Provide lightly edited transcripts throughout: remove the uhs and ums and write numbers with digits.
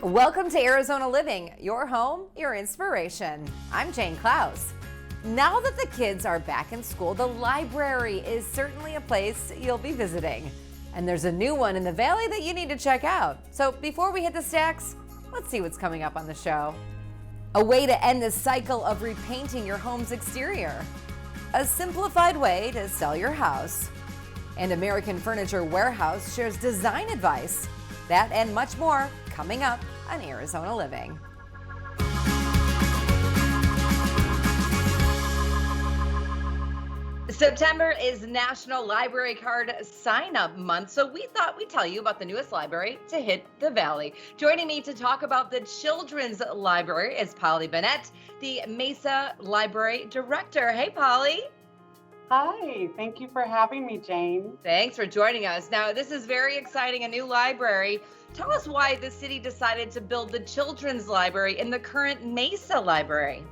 Welcome to Arizona Living, your home, your inspiration. I'm Jane Klaus. Now that the kids are back in school, the library is certainly a place you'll be visiting. And there's a new one in the Valley that you need to check out. So before we hit the stacks, let's see what's coming up on the show. A way to end the cycle of repainting your home's exterior. A simplified way to sell your house. And American Furniture Warehouse shares design advice. That and much more coming up on Arizona Living. September is National Library Card Sign-Up Month, so we thought we'd tell you about the newest library to hit the Valley. Joining me to talk about the Children's Library is Polly Bennett, the Mesa Library Director. Hey, Polly. Hi, thank you for having me, Jane. Thanks for joining us. Now, this is very exciting, a new library. Tell us why the city decided to build the Children's Library in the current Mesa Library.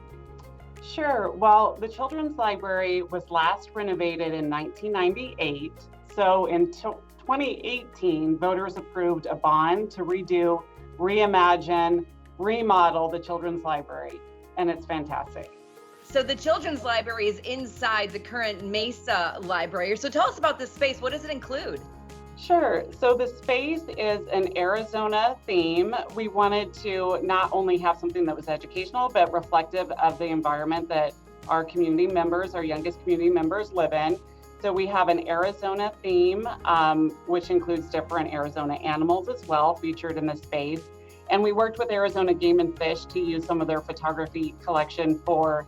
Sure. Well, the Children's Library was last renovated in 1998. So in 2018, voters approved a bond to redo, reimagine, remodel the Children's Library, and it's fantastic. So the Children's Library is inside the current Mesa Library. So tell us about this space. What does it include? Sure. So the space is an Arizona theme. We wanted to not only have something that was educational, but reflective of the environment that our community members, our youngest community members live in. So we have an Arizona theme, which includes different Arizona animals as well, featured in the space. And we worked with Arizona Game and Fish to use some of their photography collection for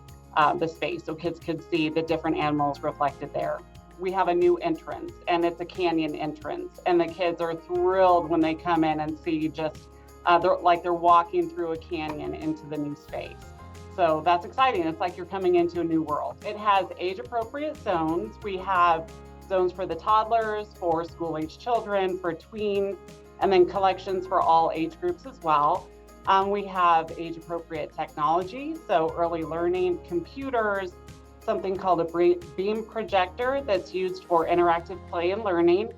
the space, so kids could see the different animals reflected there. We have a new entrance, and it's a canyon entrance, and the kids are thrilled when they come in and see just they're walking through a canyon into the new space. So that's exciting. It's like you're coming into a new world. It has age-appropriate zones. We have zones for the toddlers, for school-age children, for tweens, and then collections for all age groups as well. We have age-appropriate technology, so early learning, computers, something called a beam projector that's used for interactive play and learning.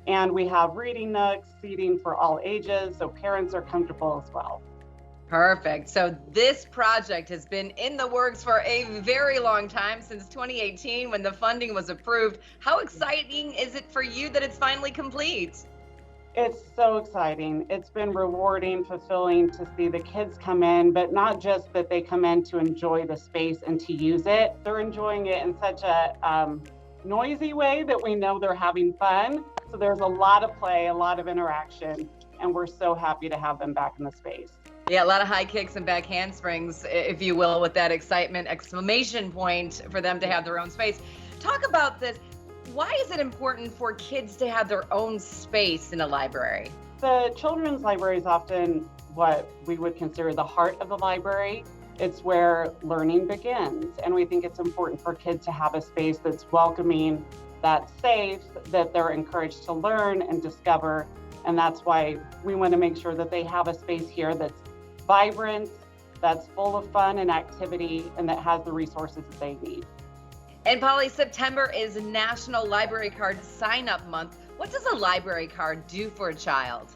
And we have reading nooks, seating for all ages, so parents are comfortable as well. Perfect. So this project has been in the works for a very long time, since 2018 when the funding was approved. How exciting is it for you that it's finally complete? It's so exciting. It's been rewarding, fulfilling to see the kids come in, but not just that they come in to enjoy the space and to use it. They're enjoying it in such a noisy way that we know they're having fun. So there's a lot of play, a lot of interaction, and we're so happy to have them back in the space. Yeah, a lot of high kicks and back handsprings, if you will, with that excitement exclamation point for them to have their own space. Talk about this. Why is it important for kids to have their own space in a library? The children's library is often what we would consider the heart of the library. It's where learning begins. And we think it's important for kids to have a space that's welcoming, that's safe, that they're encouraged to learn and discover. And that's why we want to make sure that they have a space here that's vibrant, that's full of fun and activity, and that has the resources that they need. And Polly, September is National Library Card Sign-Up Month. What does a library card do for a child?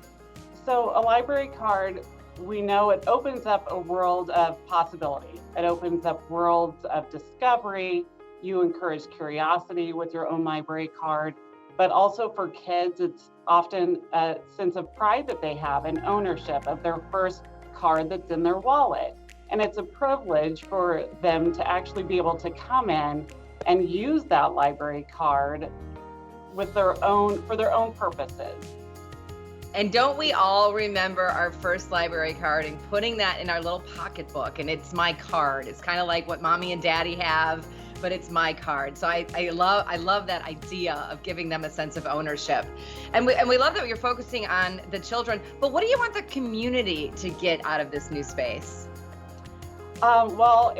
So a library card, we know it opens up a world of possibility. It opens up worlds of discovery. You encourage curiosity with your own library card, but also for kids, it's often a sense of pride that they have and ownership of their first card that's in their wallet. And it's a privilege for them to actually be able to come in and use that library card with for their own purposes. And don't we all remember our first library card and putting that in our little pocketbook, and it's my card. It's kind of like what mommy and daddy have, but it's my card. So I love that idea of giving them a sense of ownership. And we love that you're focusing on the children, but what do you want the community to get out of this new space? Well,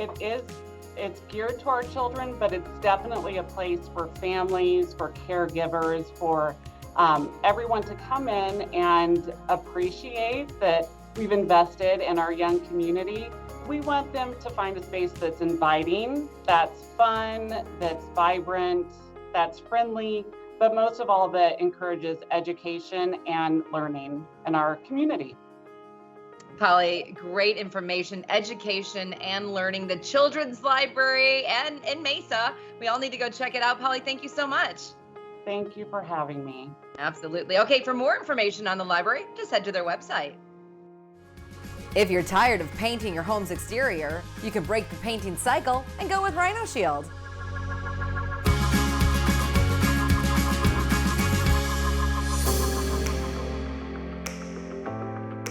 it's geared to our children, but it's definitely a place for families, for caregivers, for everyone to come in and appreciate that we've invested in our young community. We want them to find a space that's inviting, that's fun, that's vibrant, that's friendly, but most of all, that encourages education and learning in our community. Polly, great information, education, and learning. The Children's Library and in Mesa. We all need to go check it out. Polly, thank you so much. Thank you for having me. Absolutely. Okay, for more information on the library, just head to their website. If you're tired of painting your home's exterior, you can break the painting cycle and go with Rhino Shield.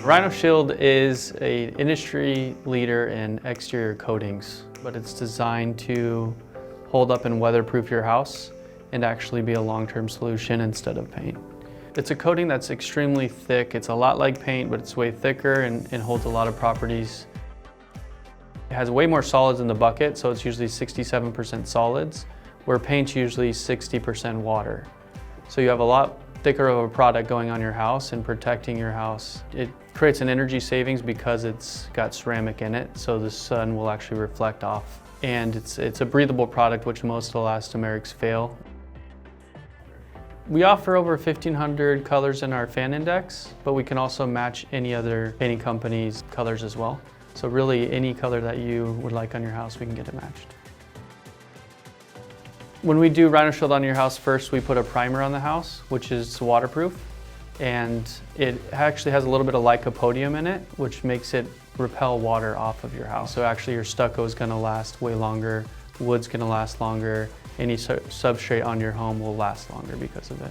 Rhino Shield is an industry leader in exterior coatings, but it's designed to hold up and weatherproof your house and actually be a long-term solution instead of paint. It's a coating that's extremely thick. It's a lot like paint, but it's way thicker and holds a lot of properties. It has way more solids in the bucket, so it's usually 67% solids, where paint's usually 60% water. So you have a lot thicker of a product going on your house and protecting your house. It creates an energy savings because it's got ceramic in it, so the sun will actually reflect off. And it's a breathable product, which most elastomerics fail. We offer over 1,500 colors in our fan index, but we can also match any other painting company's colors as well. So really any color that you would like on your house, we can get it matched. When we do Rhino Shield on your house, first we put a primer on the house, which is waterproof, and it actually has a little bit of lycopodium in it, which makes it repel water off of your house. So actually your stucco is going to last way longer, wood's going to last longer, any substrate on your home will last longer because of it.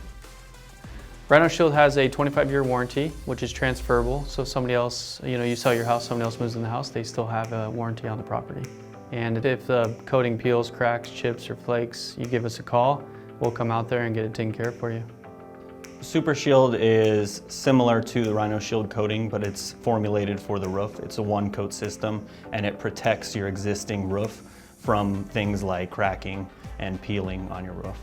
Rhino Shield has a 25-year warranty, which is transferable. So if somebody else, you sell your house, somebody else moves in the house, they still have a warranty on the property. And if the coating peels, cracks, chips, or flakes, you give us a call. We'll come out there and get it taken care of for you. Super Shield is similar to the Rhino Shield coating, but it's formulated for the roof. It's a one-coat system, and it protects your existing roof from things like cracking and peeling on your roof.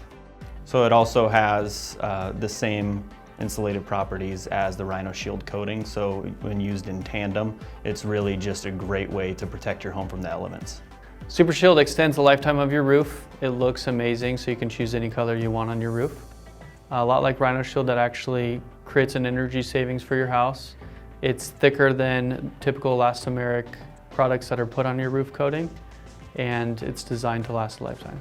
So it also has the same insulative properties as the Rhino Shield coating, so when used in tandem, it's really just a great way to protect your home from the elements. Super Shield extends the lifetime of your roof. It looks amazing, so you can choose any color you want on your roof. A lot like Rhino Shield, that actually creates an energy savings for your house. It's thicker than typical elastomeric products that are put on your roof coating, and it's designed to last a lifetime.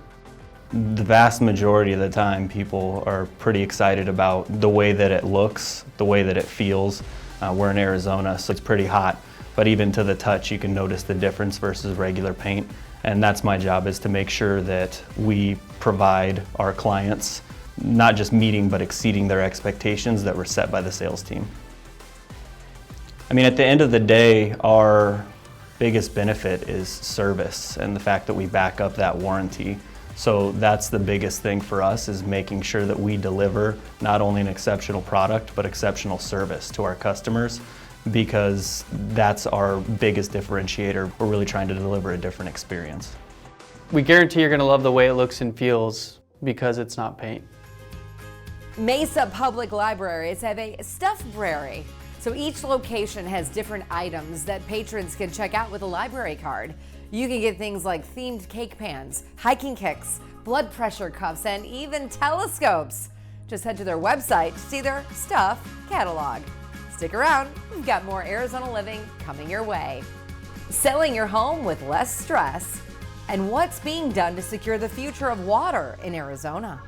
The vast majority of the time, people are pretty excited about the way that it looks, the way that it feels. We're in Arizona, so it's pretty hot, but even to the touch, you can notice the difference versus regular paint. And that's my job, is to make sure that we provide our clients not just meeting but exceeding their expectations that were set by the sales team. I mean, at the end of the day, our biggest benefit is service and the fact that we back up that warranty. So that's the biggest thing for us, is making sure that we deliver not only an exceptional product but exceptional service to our customers, because that's our biggest differentiator. We're really trying to deliver a different experience. We guarantee you're going to love the way it looks and feels because it's not paint. Mesa Public Libraries have a stuff-brary. So each location has different items that patrons can check out with a library card. You can get things like themed cake pans, hiking kicks, blood pressure cuffs, and even telescopes. Just head to their website to see their stuff catalog. Stick around, we've got more Arizona living coming your way. Selling your home with less stress, and what's being done to secure the future of water in Arizona.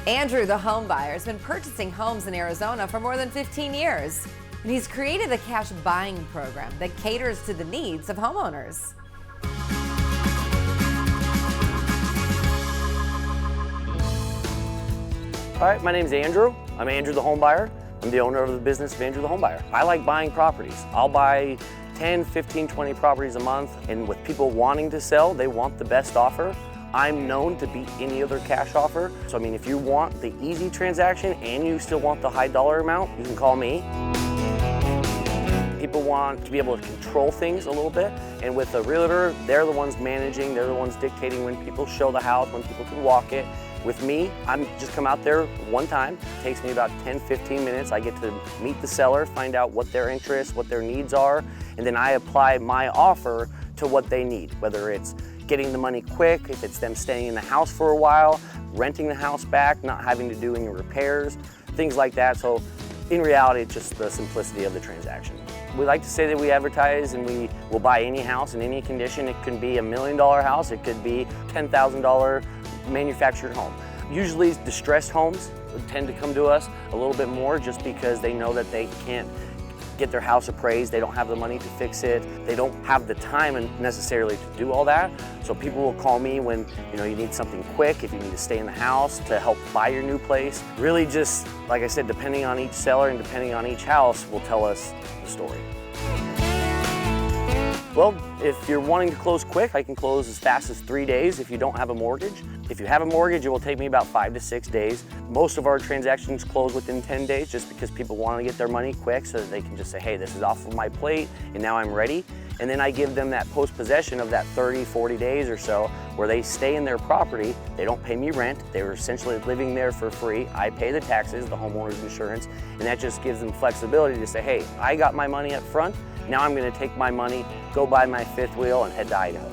Andrew, the home buyer, has been purchasing homes in Arizona for more than 15 years. And he's created a cash buying program that caters to the needs of homeowners. All right, my name's Andrew. I'm Andrew the home buyer. I'm the owner of the business of Andrew the home buyer. I like buying properties. I'll buy 10, 15, 20 properties a month, and with people wanting to sell, they want the best offer. I'm known to beat any other cash offer. So I mean, if you want the easy transaction and you still want the high dollar amount, you can call me. People want to be able to control things a little bit. And with a realtor, they're the ones managing, they're the ones dictating when people show the house, when people can walk it. With me, I'm just come out there one time. It takes me about 10-15 minutes. I get to meet the seller, find out what their interests, what their needs are, and then I apply my offer to what they need, whether it's getting the money quick, if it's them staying in the house for a while, renting the house back, not having to do any repairs, things like that. So in reality, it's just the simplicity of the transaction. We like to say that we advertise and we will buy any house in any condition. It can be $1 million house, it could be $10,000 manufactured home. Usually distressed homes tend to come to us a little bit more just because they know that they can't get their house appraised, they don't have the money to fix it, they don't have the time necessarily to do all that. So people will call me when you need something quick, if you need to stay in the house to help buy your new place. Really just, like I said, depending on each seller and depending on each house will tell us the story. Well, if you're wanting to close quick, I can close as fast as 3 days if you don't have a mortgage. If you have a mortgage, it will take me about 5 to 6 days. Most of our transactions close within 10 days just because people want to get their money quick so that they can just say, hey, this is off of my plate and now I'm ready. And then I give them that post-possession of that 30, 40 days or so where they stay in their property. They don't pay me rent. They were essentially living there for free. I pay the taxes, the homeowner's insurance, and that just gives them flexibility to say, hey, I got my money up front. Now I'm going to take my money, go buy my fifth wheel, and head to Idaho.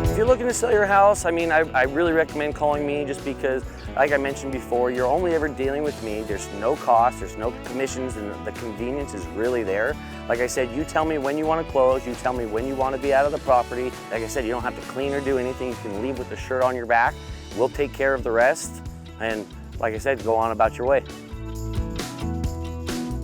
If you're looking to sell your house, I really recommend calling me just because, like I mentioned before, you're only ever dealing with me. There's no cost, there's no commissions, and the convenience is really there. Like I said, you tell me when you want to close, you tell me when you want to be out of the property. Like I said, you don't have to clean or do anything. You can leave with the shirt on your back. We'll take care of the rest. And like I said, go on about your way.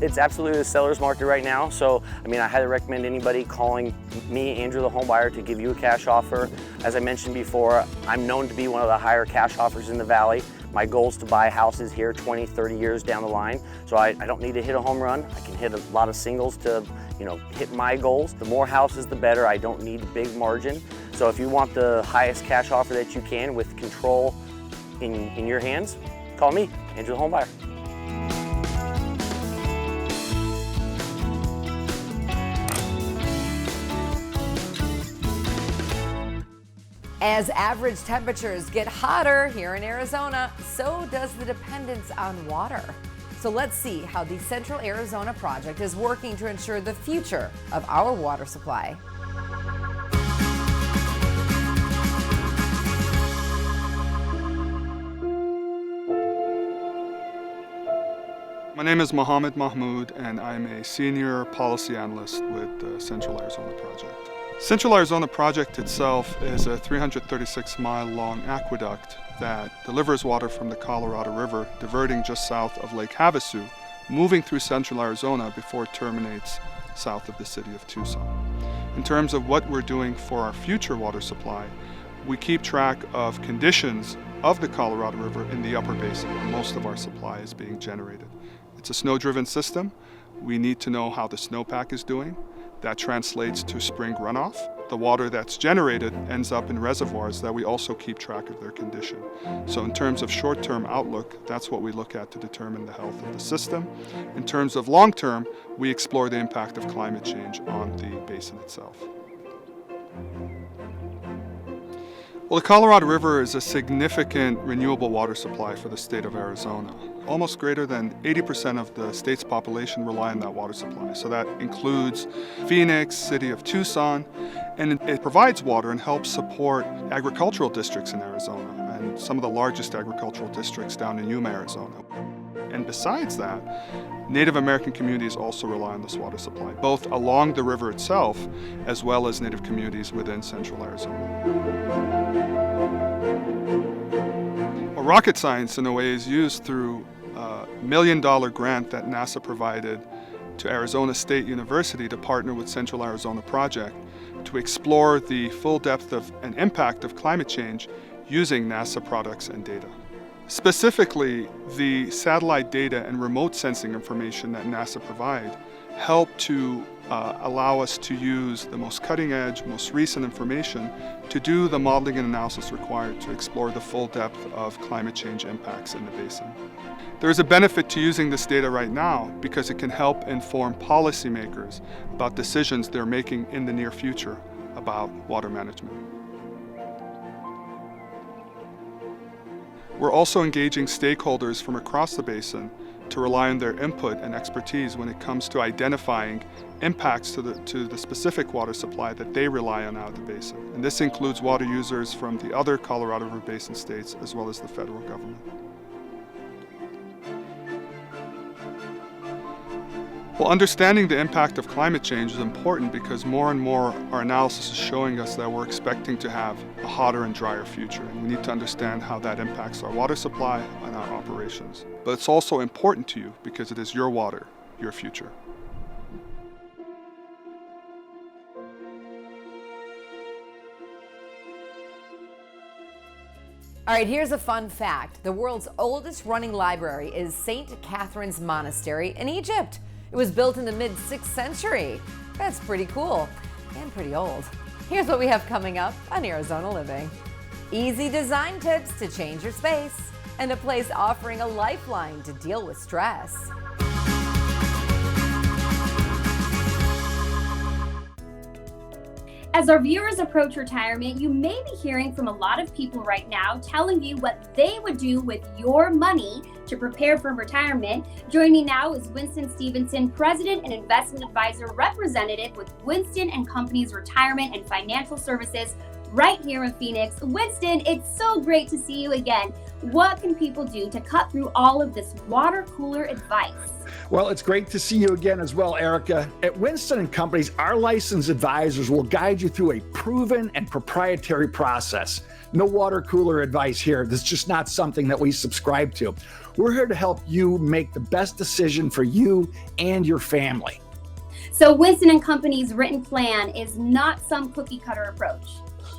It's absolutely the seller's market right now, so I highly recommend anybody calling me, Andrew the home buyer, to give you a cash offer. As I mentioned before, I'm known to be one of the higher cash offers in the Valley. My goal is to buy houses here 20, 30 years down the line, so I don't need to hit a home run. I can hit a lot of singles to hit my goals. The more houses, the better. I don't need a big margin. So if you want the highest cash offer that you can with control in your hands, call me, Andrew the home buyer. As average temperatures get hotter here in Arizona, so does the dependence on water. So let's see how the Central Arizona Project is working to ensure the future of our water supply. My name is Mohammed Mahmoud, and I'm a senior policy analyst with the Central Arizona Project. Central Arizona Project itself is a 336-mile-long aqueduct that delivers water from the Colorado River, diverting just south of Lake Havasu, moving through central Arizona before it terminates south of the city of Tucson. In terms of what we're doing for our future water supply, we keep track of conditions of the Colorado River in the upper basin, where most of our supply is being generated. It's a snow-driven system. We need to know how the snowpack is doing. That translates to spring runoff. The water that's generated ends up in reservoirs that we also keep track of their condition. So in terms of short-term outlook, that's what we look at to determine the health of the system. In terms of long-term, we explore the impact of climate change on the basin itself. Well, the Colorado River is a significant renewable water supply for the state of Arizona. Almost greater than 80% of the state's population rely on that water supply. So that includes Phoenix, city of Tucson, and it provides water and helps support agricultural districts in Arizona and some of the largest agricultural districts down in Yuma, Arizona. And besides that, Native American communities also rely on this water supply, both along the river itself as well as Native communities within central Arizona. Well, rocket science, in a way, is used through a $1 million grant that NASA provided to Arizona State University to partner with Central Arizona Project to explore the full depth of and impact of climate change using NASA products and data. Specifically, the satellite data and remote sensing information that NASA provide help to allow us to use the most cutting edge, most recent information to do the modeling and analysis required to explore the full depth of climate change impacts in the basin. There is a benefit to using this data right now because it can help inform policymakers about decisions they're making in the near future about water management. We're also engaging stakeholders from across the basin to rely on their input and expertise when it comes to identifying impacts to the specific water supply that they rely on out of the basin. And this includes water users from the other Colorado River Basin states as well as the federal government. Well, understanding the impact of climate change is important because more and more our analysis is showing us that we're expecting to have a hotter and drier future, and we need to understand how that impacts our water supply and our operations. But it's also important to you because it is your water, your future. All right, here's a fun fact. The world's oldest running library is St. Catherine's Monastery in Egypt. It was built in the mid-6th century. That's pretty cool and pretty old. Here's what we have coming up on Arizona Living. Easy design tips to change your space and a place offering a lifeline to deal with stress. As our viewers approach retirement, you may be hearing from a lot of people right now telling you what they would do with your money to prepare for retirement. Joining me now is Winston Stevenson, President and Investment Advisor Representative with Winston & Company's Retirement and Financial Services right here in Phoenix. Winston, it's so great to see you again. What can people do to cut through all of this water cooler advice? Well, it's great to see you again as well, Erica. At Winston & Company's, our licensed advisors will guide you through a proven and proprietary process. No water cooler advice here. This is just not something that we subscribe to. We're here to help you make the best decision for you and your family. So Winston & Company's written plan is not some cookie cutter approach.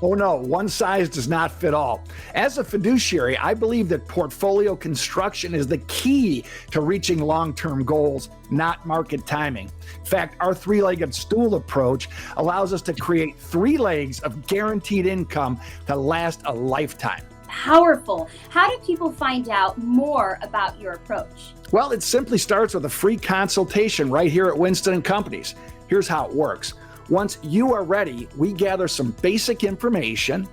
Oh no, one size does not fit all. As a fiduciary, I believe that portfolio construction is the key to reaching long-term goals, not market timing. In fact, our three-legged stool approach allows us to create 3 legs of guaranteed income to last a lifetime. Powerful. How do people find out more about your approach? Well, it simply starts with a free consultation right here at Winston & Company's. Here's how it works. Once you are ready, we gather some basic information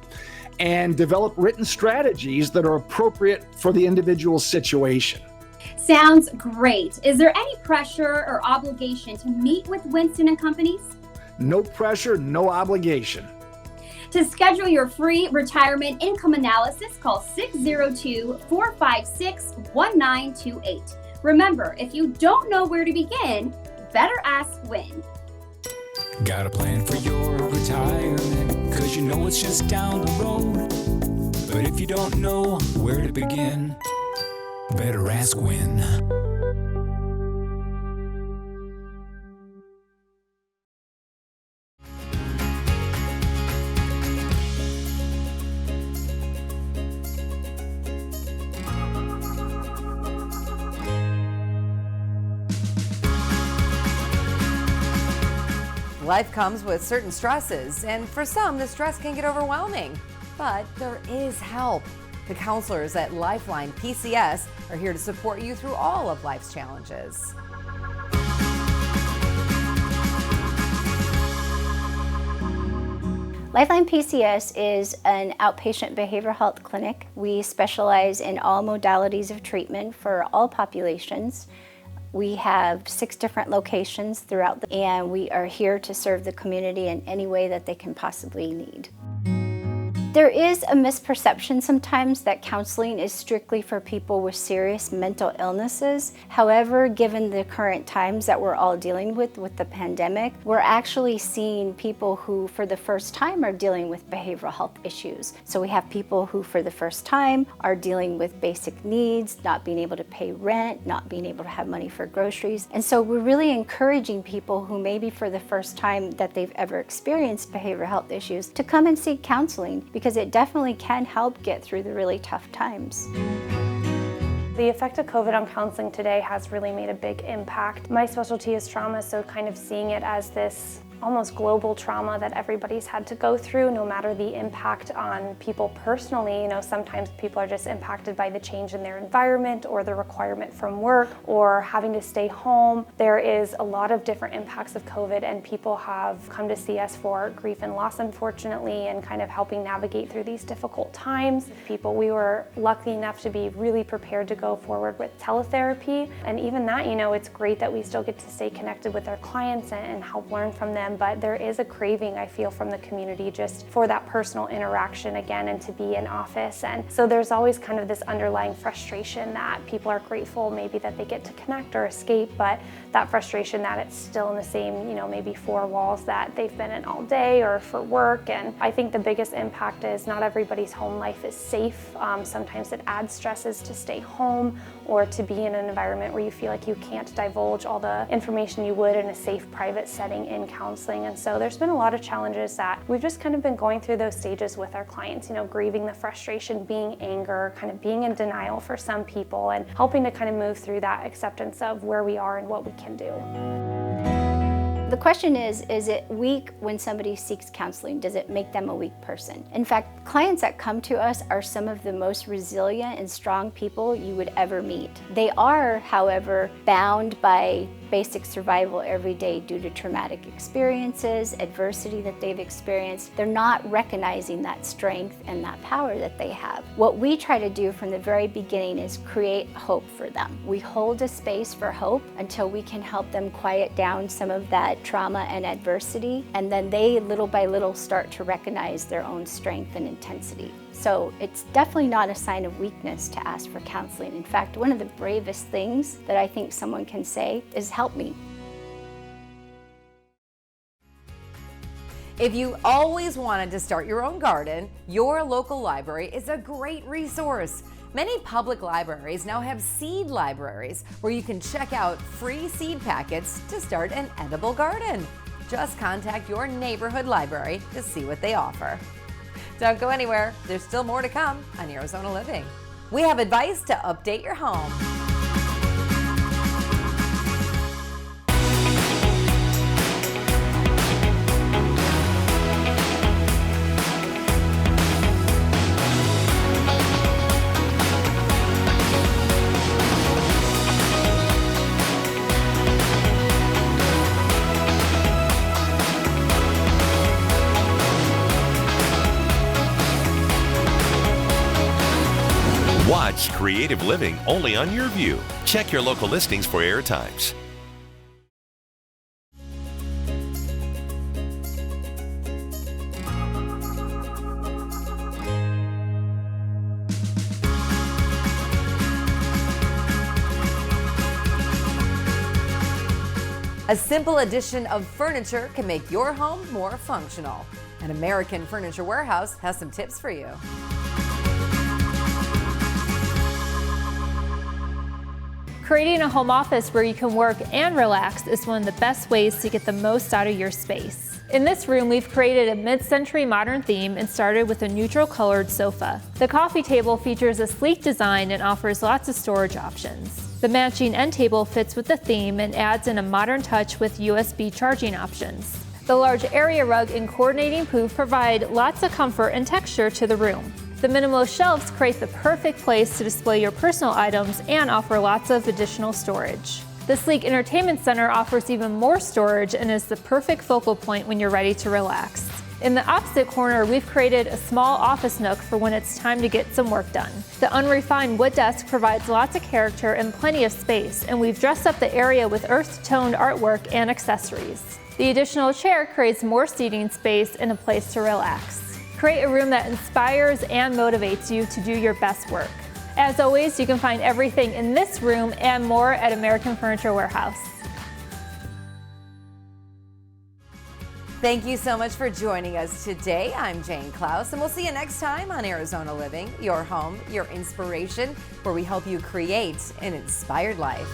and develop written strategies that are appropriate for the individual situation. Sounds great. Is there any pressure or obligation to meet with Winston & Company's? No pressure, no obligation. To schedule your free retirement income analysis, call 602-456-1928. Remember, if you don't know where to begin, better ask when. Got a plan for your retirement, 'cause you know it's just down the road. But if you don't know where to begin, better ask when. Life comes with certain stresses, and for some, the stress can get overwhelming. But there is help. The counselors at Lifeline PCS are here to support you through all of life's challenges. Lifeline PCS is an outpatient behavioral health clinic. We specialize in all modalities of treatment for all populations. We have 6 different locations and we are here to serve the community in any way that they can possibly need. There is a misperception sometimes that counseling is strictly for people with serious mental illnesses. However, given the current times that we're all dealing with the pandemic, we're actually seeing people who for the first time are dealing with behavioral health issues. So we have people who for the first time are dealing with basic needs, not being able to pay rent, not being able to have money for groceries. And so we're really encouraging people who maybe for the first time that they've ever experienced behavioral health issues to come and seek counseling, because it definitely can help get through the really tough times. The effect of COVID on counseling today has really made a big impact. My specialty is trauma, so kind of seeing it as this almost global trauma that everybody's had to go through, no matter the impact on people personally. You know, sometimes people are just impacted by the change in their environment or the requirement from work or having to stay home. There is a lot of different impacts of COVID, and people have come to see us for grief and loss, unfortunately, and kind of helping navigate through these difficult times. We were lucky enough to be really prepared to go forward with teletherapy, and even that, you know, it's great that we still get to stay connected with our clients and help learn from them. But there is a craving, I feel, from the community just for that personal interaction again and to be in office. And so there's always kind of this underlying frustration that people are grateful maybe that they get to connect or escape, but that frustration that it's still in the same, you know, maybe four walls that they've been in all day or for work. And I think the biggest impact is not everybody's home life is safe. Sometimes it adds stresses to stay home or to be in an environment where you feel like you can't divulge all the information you would in a safe, private setting in counseling. And so there's been a lot of challenges that we've just kind of been going through those stages with our clients, you know, grieving the frustration, being anger, kind of being in denial for some people, and helping to kind of move through that acceptance of where we are and what we can do. The question is it weak when somebody seeks counseling? Does it make them a weak person? In fact, clients that come to us are some of the most resilient and strong people you would ever meet. They are, however, bound by basic survival every day due to traumatic experiences, adversity that they've experienced. They're not recognizing that strength and that power that they have. What we try to do from the very beginning is create hope for them. We hold a space for hope until we can help them quiet down some of that trauma and adversity, and then they little by little start to recognize their own strength and intensity. So it's definitely not a sign of weakness to ask for counseling. In fact, one of the bravest things that I think someone can say is, "Help me." If you always wanted to start your own garden, your local library is a great resource. Many public libraries now have seed libraries where you can check out free seed packets to start an edible garden. Just contact your neighborhood library to see what they offer. Don't go anywhere. There's still more to come on Arizona Living. We have advice to update your home. Watch Creative Living only on Your View. Check your local listings for air times. A simple addition of furniture can make your home more functional. An American Furniture Warehouse has some tips for you. Creating a home office where you can work and relax is one of the best ways to get the most out of your space. In this room, we've created a mid-century modern theme and started with a neutral colored sofa. The coffee table features a sleek design and offers lots of storage options. The matching end table fits with the theme and adds in a modern touch with USB charging options. The large area rug and coordinating poof provide lots of comfort and texture to the room. The minimalist shelves create the perfect place to display your personal items and offer lots of additional storage. The sleek entertainment center offers even more storage and is the perfect focal point when you're ready to relax. In the opposite corner, we've created a small office nook for when it's time to get some work done. The unrefined wood desk provides lots of character and plenty of space, and we've dressed up the area with earth-toned artwork and accessories. The additional chair creates more seating space and a place to relax. Create a room that inspires and motivates you to do your best work. As always, you can find everything in this room and more at American Furniture Warehouse. Thank you so much for joining us today. I'm Jane Klaus, and we'll see you next time on Arizona Living, your home, your inspiration, where we help you create an inspired life.